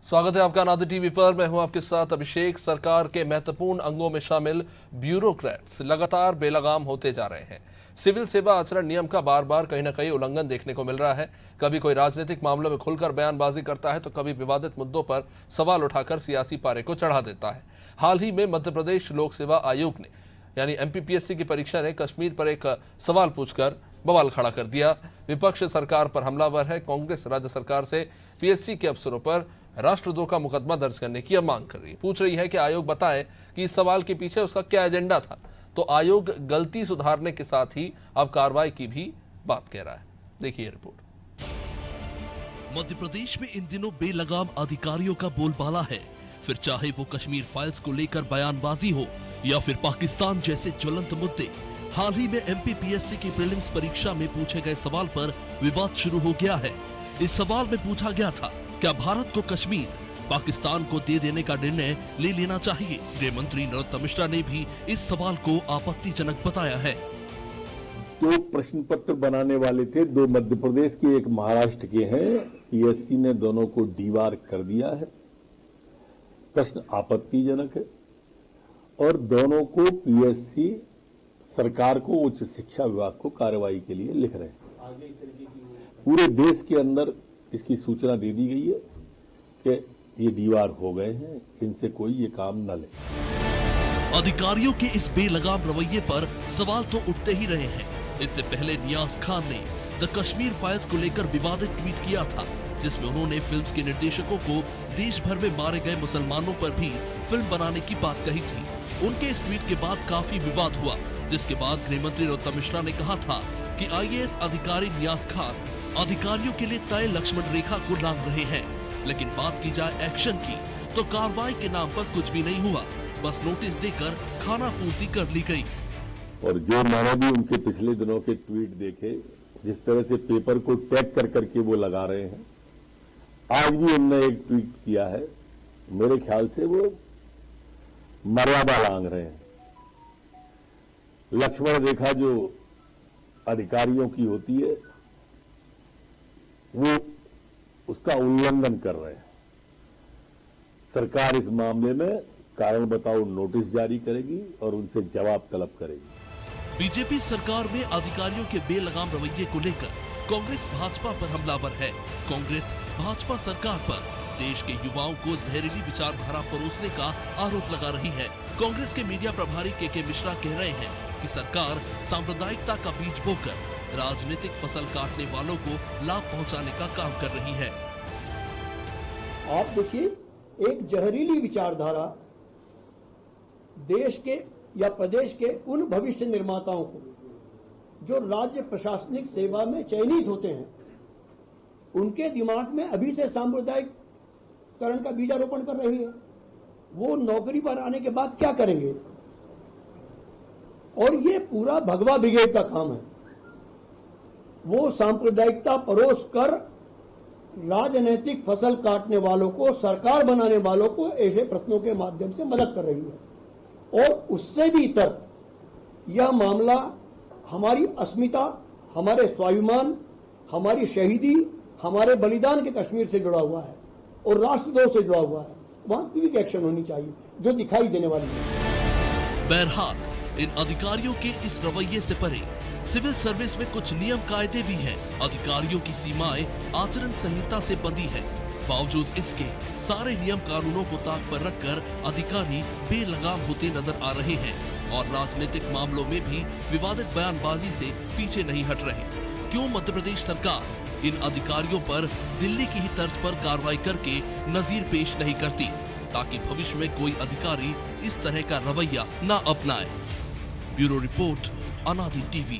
स्वागत है आपका अनादि टीवी पर। मैं हूं आपके साथ अभिषेक। सरकार के महत्वपूर्ण अंगों में शामिल ब्यूरोक्रेट्स लगातार बेलगाम होते जा रहे हैं। सिविल सेवा आचरण नियम का बार बार कहीं ना कहीं उल्लंघन देखने को मिल रहा है। कभी कोई राजनीतिक मामलों में खुलकर बयानबाजी करता है तो कभी विवादित मुद्दों पर सवाल उठाकर सियासी पारे को चढ़ा देता है। हाल ही में मध्य प्रदेश लोक सेवा आयोग ने यानी MPPSC की परीक्षा ने कश्मीर पर एक सवाल पूछकर बवाल खड़ा कर दिया। विपक्ष सरकार पर हमलावर है। कांग्रेस राज्य सरकार से PSC के अफसरों पर राष्ट्रद्रोह का मुकदमा दर्ज करने की मांग कर रही है। पूछ रही है कि आयोग बताए कि इस सवाल के पीछे उसका क्या एजेंडा था। तो आयोग गलती सुधारने के साथ ही अब कार्रवाई की भी बात कह रहा है। देखिए रिपोर्ट। मध्य प्रदेश में इन दिनों बेलगाम अधिकारियों का बोलबाला है। फिर चाहे वो कश्मीर फाइल्स को लेकर बयानबाजी हो या फिर पाकिस्तान जैसे ज्वलंत मुद्दे। हाल ही में MPPSC की प्रीलिम्स परीक्षा में पूछे गए सवाल पर विवाद शुरू हो गया है। इस सवाल में पूछा गया था, क्या भारत को कश्मीर पाकिस्तान को दे देने का निर्णय ले लेना चाहिए। गृह मंत्री नरोत्तम मिश्रा ने भी इस सवाल को आपत्तिजनक बताया है। दो प्रश्न पत्र बनाने वाले थे, दो मध्य प्रदेश के एक महाराष्ट्र के हैं। PSC ने दोनों को डीवार कर दिया है। प्रश्न आपत्तिजनक है और दोनों को PSC सरकार को उच्च शिक्षा विभाग को कार्रवाई के लिए लिख रहे हैं। पूरे देश के अंदर इसकी सूचना दे दी गई है कि ये डीवार हो गए हैं, इनसे कोई ये काम न ले। अधिकारियों के इस बेलगाम रवैये पर सवाल तो उठते ही रहे हैं। इससे पहले नियाज खान ने द कश्मीर फाइल्स को लेकर विवादित ट्वीट किया था, जिसमें उन्होंने फिल्म्स के निर्देशकों को देश भर में मारे गए मुसलमानों पर भी फिल्म बनाने की बात कही थी। उनके इस ट्वीट के बाद काफी विवाद हुआ, जिसके बाद गृह मंत्री नरोत्तम मिश्रा ने कहा था कि IAS अधिकारी नियाज खान अधिकारियों के लिए तय लक्ष्मण रेखा को लांघ रहे हैं। लेकिन बात की जाए एक्शन की तो कार्रवाई के नाम पर कुछ भी नहीं हुआ। बस नोटिस देकर खाना पूर्ति कर ली गई। और जो मैंने भी उनके पिछले दिनों के ट्वीट देखे, जिस तरह से पेपर को टैग कर करके वो लगा रहे हैं, आज भी उन्होंने एक ट्वीट किया है, मेरे ख्याल से वो मर्यादा लांघ रहे हैं। लक्ष्मण रेखा जो अधिकारियों की होती है वो उसका उल्लंघन कर रहे हैं। सरकार इस मामले में कारण बताओ नोटिस जारी करेगी और उनसे जवाब तलब करेगी। बीजेपी सरकार में अधिकारियों के बेलगाम रवैये को लेकर कांग्रेस भाजपा पर हमलावर है। कांग्रेस भाजपा सरकार पर देश के युवाओं को जहरीली विचारधारा परोसने का आरोप लगा रही है। कांग्रेस के मीडिया प्रभारी के मिश्रा कह रहे हैं कि सरकार सांप्रदायिकता का बीज बोकर राजनीतिक फसल काटने वालों को लाभ पहुंचाने का काम कर रही है। आप देखिए, एक जहरीली विचारधारा देश के या प्रदेश के उन भविष्य निर्माताओं को जो राज्य प्रशासनिक सेवा में चयनित होते हैं, उनके दिमाग में अभी से सांप्रदायिककरण का बीजारोपण कर रही है। वो नौकरी पर आने के बाद क्या करेंगे? और ये पूरा भगवा ब्रिगेड का काम है। वो सांप्रदायिकता परोस कर राजनीतिक फसल काटने वालों को, सरकार बनाने वालों को ऐसे प्रश्नों के माध्यम से मदद कर रही है। और उससे भी इतर यह मामला हमारी अस्मिता, हमारे स्वाभिमान, हमारी शहीदी, हमारे बलिदान के कश्मीर से जुड़ा हुआ है और राष्ट्रद्रोह से जुड़ा हुआ है। वहां क्विक एक्शन होनी चाहिए जो दिखाई देने वाली है। बहरहाल इन अधिकारियों के इस रवैये से परे सिविल सर्विस में कुछ नियम कायदे भी हैं। अधिकारियों की सीमाएं आचरण संहिता से बंधी है। बावजूद इसके सारे नियम कानूनों को ताक पर रखकर अधिकारी बेलगाम होते नजर आ रहे हैं और राजनीतिक मामलों में भी विवादित बयानबाजी से पीछे नहीं हट रहे। क्यों मध्य प्रदेश सरकार इन अधिकारियों पर दिल्ली की ही तर्ज पर कार्रवाई करके नजीर पेश नहीं करती, ताकि भविष्य में कोई अधिकारी इस तरह का रवैया न अपनाए। ब्यूरो रिपोर्ट, अनादि टीवी।